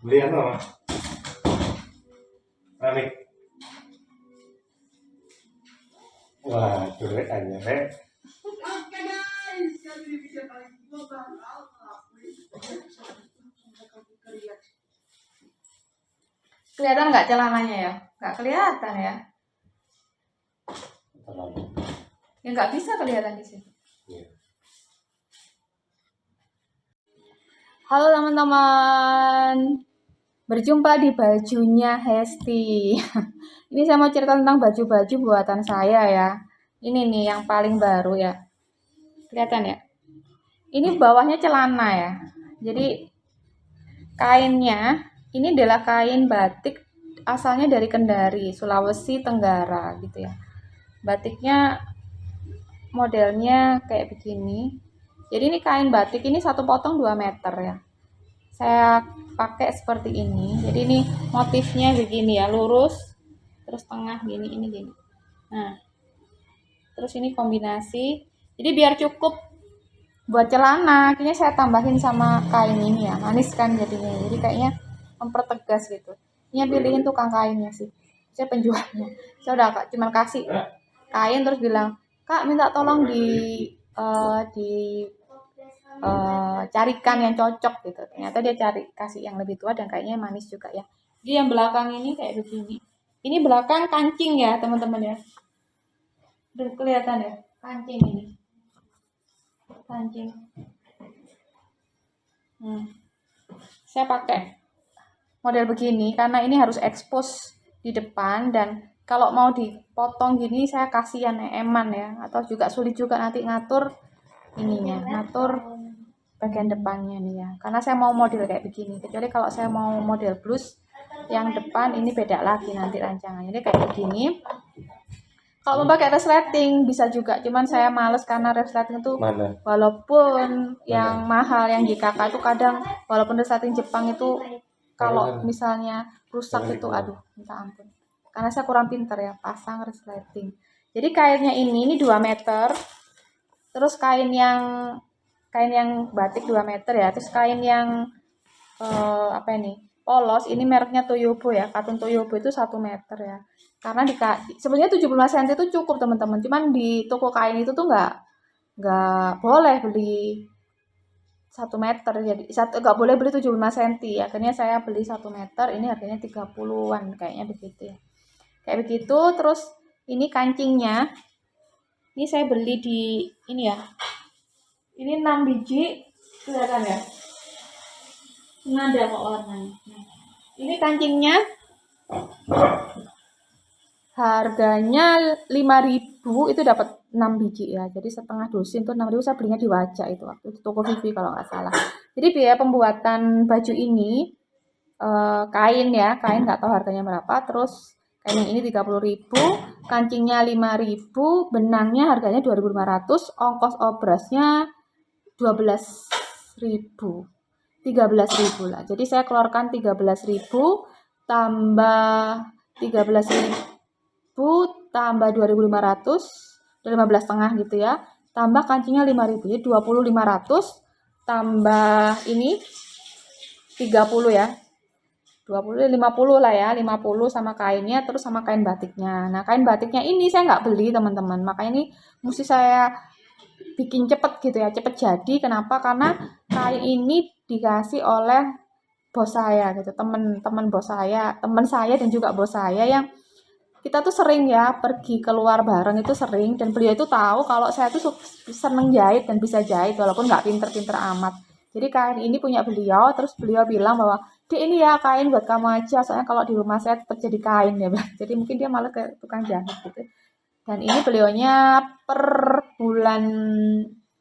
Beli ano? Anik. Wah, cuek aja, Rek. Kelihatan nggak celananya ya? Nggak kelihatan ya? Terlalu. Ya nggak bisa kelihatan di sini. Iya. Halo teman-teman, berjumpa di bajunya Hesti. Ini saya mau cerita tentang baju-baju buatan saya ya. Ini nih yang paling baru ya. Kelihatan ya? Ini bawahnya celana ya. Jadi kainnya ini adalah kain batik asalnya dari Kendari, Sulawesi Tenggara gitu ya. Batiknya modelnya kayak begini. Jadi ini kain batik ini satu potong 2 meter ya. Saya pakai seperti ini. Jadi ini motifnya begini ya, lurus terus tengah gini, ini gini. Nah, terus ini kombinasi. Jadi biar cukup buat celana, akhirnya saya tambahin sama kain ini ya, manis kan jadinya. Jadi kayaknya mempertegas gitu. Ini pilihin tukang kainnya sih. Saya penjualnya. Saya udah cuma kasih kain terus bilang, "Kak, minta tolong carikan yang cocok gitu." Ternyata dia cari kasih yang lebih tua dan kayaknya manis juga ya. Jadi yang belakang ini kayak begini. Ini belakang kancing ya teman-teman ya. Udah kelihatan ya kancing ini. Kancing. Saya pakai model begini karena ini harus expose di depan, dan kalau mau dipotong gini saya kasihan eman ya, atau juga sulit juga nanti ngatur ininya, ngatur bagian depannya nih ya, karena saya mau model kayak begini. Kecuali kalau saya mau model blus yang depan ini beda lagi nanti rancangannya. Ini kayak begini. Kalau mau pakai resleting bisa juga, cuman saya males karena resleting itu walaupun yang mahal yang JKK itu kadang, walaupun resleting Jepang itu kalau misalnya rusak itu aduh minta ampun. Karena saya kurang pinter ya pasang resleting. Jadi kainnya ini 2 meter. Terus kain yang batik 2 meter ya. Terus kain yang apa ini? Polos, ini mereknya Toyobo ya. Katun Toyobo itu 1 meter ya. Karena sebenarnya 75 cm itu cukup teman-teman. Cuman di toko kain itu tuh nggak boleh beli 1 meter, jadi nggak boleh beli 75 cm. Akhirnya saya beli 1 meter, ini harganya 30-an kayaknya begitu ya. Kayak begitu. Terus ini kancingnya. Ini saya beli di ini ya. Ini 6 biji, kelihatan ya? Nada kok warnanya. Ini kancingnya harganya 5.000, itu dapat 6 biji ya. Jadi setengah dosin tuh 6.000, saya belinya di Wajak itu waktu itu, toko Vivi kalau nggak salah. Jadi biaya pembuatan baju ini kain ya, kain nggak tahu harganya berapa. Terus kain yang ini 30.000, kancingnya 5.000, benangnya harganya 2.500, ongkos obrasnya 12.000. 13.000 lah. Jadi saya keluarkan 13.000 tambah 13.000 tambah 2.500, 15,5 gitu ya. Tambah kancingnya 5.000, jadi 20.500 tambah ini 30 ya. 20, 50 lah ya, 50 sama kainnya, terus sama kain batiknya. Nah, kain batiknya ini saya nggak beli teman-teman, makanya ini mesti saya bikin cepet gitu ya, cepet jadi. Kenapa? Karena kain ini dikasih oleh bos saya gitu, temen bos saya, temen saya dan juga bos saya, yang kita tuh sering ya pergi keluar bareng itu sering, dan beliau itu tahu kalau saya tuh seneng jahit dan bisa jahit walaupun nggak pinter-pinter amat. Jadi kain ini punya beliau, terus beliau bilang bahwa, "Dek, ini ya kain buat kamu aja, soalnya kalau di rumah saya tetap jadi kain ya." Jadi mungkin dia malah ke tukang jahit gitu. Dan ini beliaunya per bulan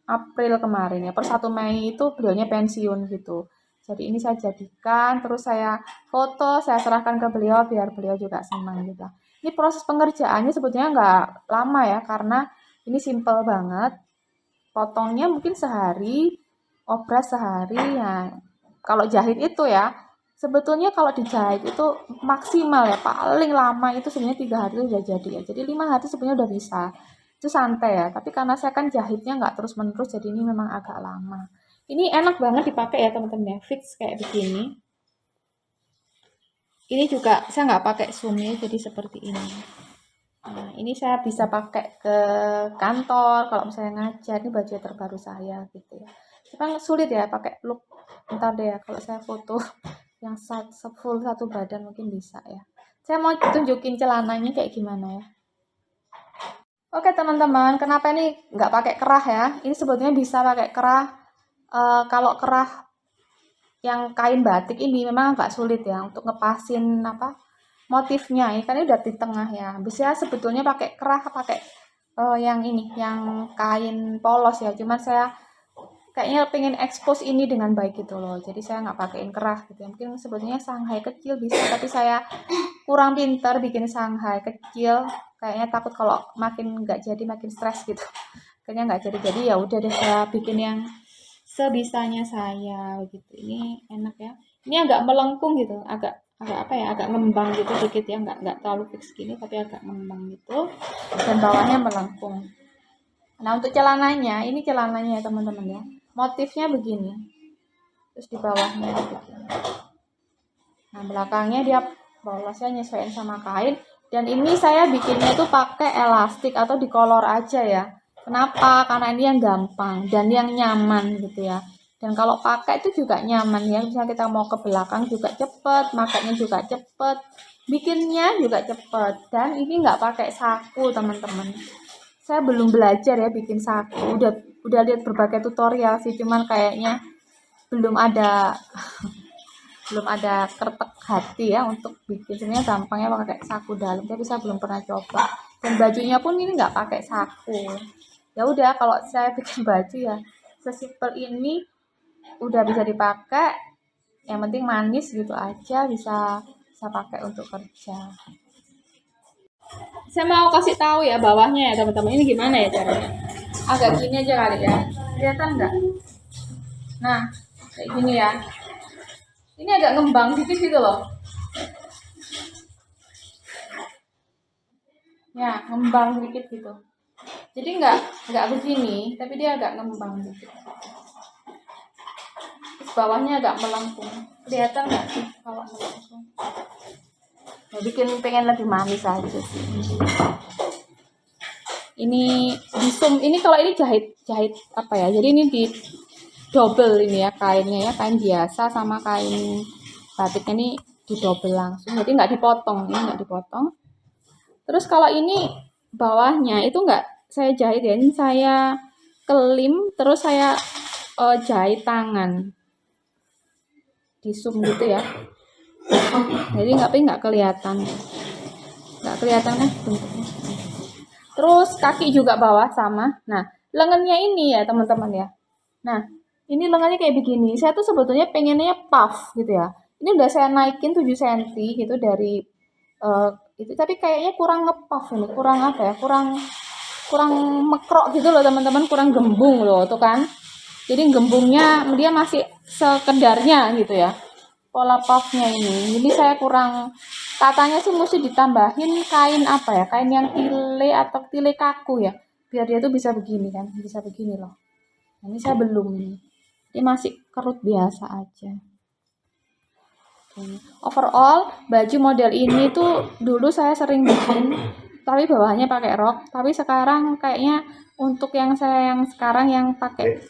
April kemarin ya, per 1 Mei itu beliaunya pensiun gitu. Jadi ini saya jadikan, terus saya foto, saya serahkan ke beliau biar beliau juga senang gitu. Ini proses pengerjaannya sebetulnya nggak lama ya, karena ini simple banget. Potongnya mungkin sehari, obras sehari ya. Kalau jahit itu ya, sebetulnya kalau dijahit itu maksimal ya, paling lama itu sebenarnya 3 hari itu udah jadi ya. Jadi 5 hari sebenarnya udah bisa. Itu santai ya. Tapi karena saya kan jahitnya nggak terus-menerus, jadi ini memang agak lama. Ini enak banget dipakai ya teman-teman ya, fix kayak begini. Ini juga saya nggak pakai zoom ya, jadi seperti ini. Nah, ini saya bisa pakai ke kantor kalau misalnya ngajar. Ini baju terbaru saya gitu ya. Cuman sulit ya pakai look. Ntar deh ya kalau saya foto yang full satu badan mungkin bisa ya. Saya mau tunjukin celananya kayak gimana ya. Oke teman-teman, kenapa ini nggak pakai kerah ya? Ini sebetulnya bisa pakai kerah. Kalau kerah yang kain batik ini memang agak sulit ya untuk ngepasin apa motifnya. Ini kan udah di tengah ya. Bisa sebetulnya pakai kerah, pakai yang ini, yang kain polos ya. Cuman saya kayaknya pengen expose ini dengan baik gitu loh. Jadi saya nggak pakein kerah gitu ya. Mungkin sebetulnya Shanghai kecil bisa, tapi saya kurang pintar bikin Shanghai kecil. Kayaknya takut kalau makin nggak jadi makin stres gitu. Kayaknya nggak jadi ya udah deh saya bikin yang sebisanya saya gitu. Ini enak ya. Ini agak melengkung gitu, agak apa ya, agak ngembang gitu dikit ya, nggak terlalu fix gini tapi agak ngembang gitu. Dan bawahnya melengkung. Nah untuk celananya, ini celananya ya teman-teman ya. Motifnya begini. Terus di bawahnya begini. Nah belakangnya dia polosnya nyesuaiin sama kain. Dan ini saya bikinnya itu pakai elastik atau di kolor aja ya. Kenapa? Karena ini yang gampang dan yang nyaman gitu ya. Dan kalau pakai itu juga nyaman ya. Misalnya kita mau ke belakang juga cepet, makanya juga cepet, bikinnya juga cepet. Dan ini nggak pakai saku teman-teman. Saya belum belajar ya bikin saku. Udah lihat berbagai tutorial sih, cuman kayaknya belum ada belum ada kertek hati ya untuk bikin. Sebenarnya gampangnya pakai saku dalam, tapi saya belum pernah coba. Dan bajunya pun ini nggak pakai saku. Ya udah kalau saya bikin baju ya sesimpel ini udah bisa dipakai. Yang penting manis gitu aja, bisa bisa pakai untuk kerja. Saya mau kasih tahu ya bawahnya ya teman-teman. Ini gimana ya caranya? Agak gini aja kali ya. Kelihatan nggak? Nah, kayak gini ya. Ini agak ngembang dikit gitu loh. Ya, ngembang dikit gitu. Jadi nggak begini, tapi dia agak ngembang dikit. Terus bawahnya agak melengkung. Kelihatan nggak sih kalau melengkung? Nah, bikin pengen lebih manis aja sih. Ini di zoom. Ini kalau ini jahit apa ya? Jadi ini di double ini ya kainnya ya, kain biasa sama kain batiknya ini di double langsung. Jadi nggak dipotong, ini nggak dipotong. Terus kalau ini bawahnya itu nggak saya jahit ya, ini saya kelim terus saya jahit tangan di zoom gitu ya. Jadi nggak kelihatan kan bentuknya. Terus kaki juga bawah sama. Nah lengannya ini ya teman-teman ya. Nah ini lengannya kayak begini. Saya tuh sebetulnya pengennya puff gitu ya. Ini udah saya naikin 7 cm gitu dari itu, tapi kayaknya kurang ngepuff ini, kurang apa ya, kurang kurang mekrok gitu loh teman-teman, kurang gembung loh tuh kan. Jadi gembungnya dia masih sekedarnya gitu ya pola puffnya ini. Jadi saya kurang, katanya sih mesti ditambahin kain apa ya, kain yang tile atau tile kaku ya, biar dia tuh bisa begini kan, bisa begini loh. Nah, ini saya belum nih, ini masih kerut biasa aja. Overall baju model ini tuh dulu saya sering bikin tapi bawahnya pakai rok, tapi sekarang kayaknya untuk yang saya yang sekarang yang pakai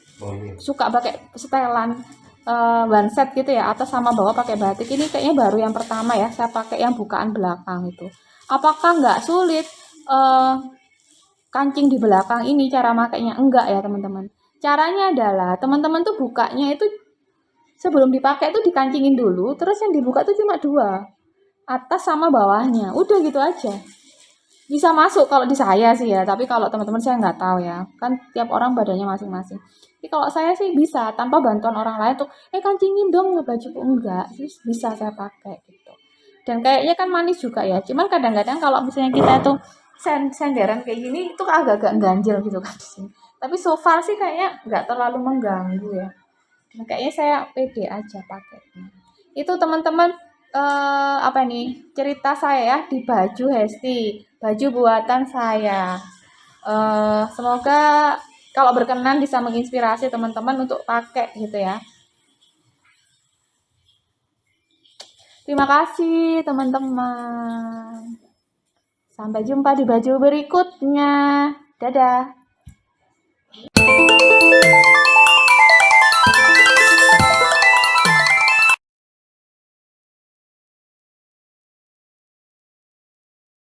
suka pakai setelan one set gitu ya, atas sama bawah pakai batik, ini kayaknya baru yang pertama ya saya pakai yang bukaan belakang itu. Apakah nggak sulit kancing di belakang ini cara makainya? Enggak ya teman-teman. Caranya adalah teman-teman tuh bukanya itu sebelum dipakai tuh dikancingin dulu, terus yang dibuka tuh cuma dua, atas sama bawahnya, udah gitu aja. Bisa masuk kalau di saya sih ya, tapi kalau teman-teman saya nggak tahu ya, kan tiap orang badannya masing-masing. Tapi kalau saya sih bisa tanpa bantuan orang lain tuh, kancingin dong bajuku, enggak, terus bisa saya pakai gitu. Dan kayaknya kan manis juga ya, cuman kadang-kadang kalau misalnya kita tuh senderan kayak gini itu agak-agak ganjil gitu kan di sini. Tapi so far sih kayaknya nggak terlalu mengganggu ya. Nah, kayaknya saya pede aja pakainya. Itu teman-teman apa nih cerita saya ya di baju Hesti, baju buatan saya. Semoga kalau berkenan bisa menginspirasi teman-teman untuk pakai gitu ya. Terima kasih teman-teman. Sampai jumpa di baju berikutnya. Dadah.